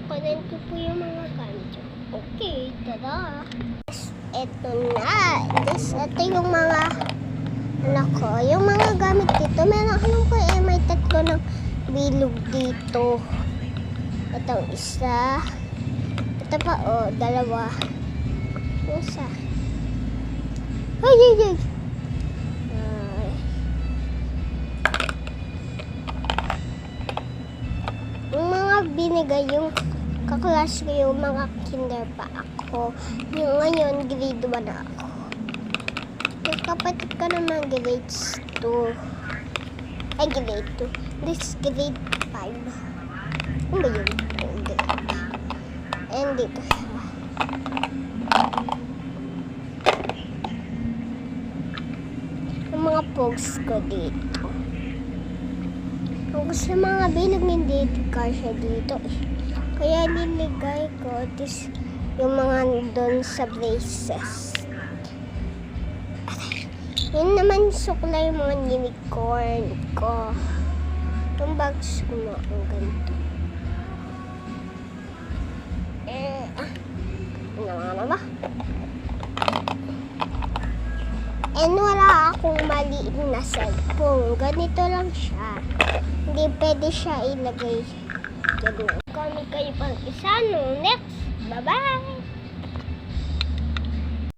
kunin ko po yung mga kanjo. Okay, tada! Ito na. Ito yung mga yung mga gamit dito. Meron ko may tatlo ng bilog dito. Itong isa. Ito pa, dalawa. Isa. Ay. Yung mga binigay yung kaklas ko yung mga kinder pa ako. Yung ngayon, grade 1 na ako. Yung kapatid ko naman grade 2. Ay, grade 2. This grade 5. Ano ba yun? And dito siya. Yung mga pogs ko dito. Kung gusto mga bilog, hindi ka siya dito eh. Kaya niligay ko yung mga doon sa braces. Yun naman sukla yung mga unicorn ko. Yung bags ko mo ang ganito. Ano ba? And wala akong maliit na cellphone. Ganito lang siya. Hindi pwede siya ilagay. Ganun. Kami kayo pang isa no. Next. Bye-bye!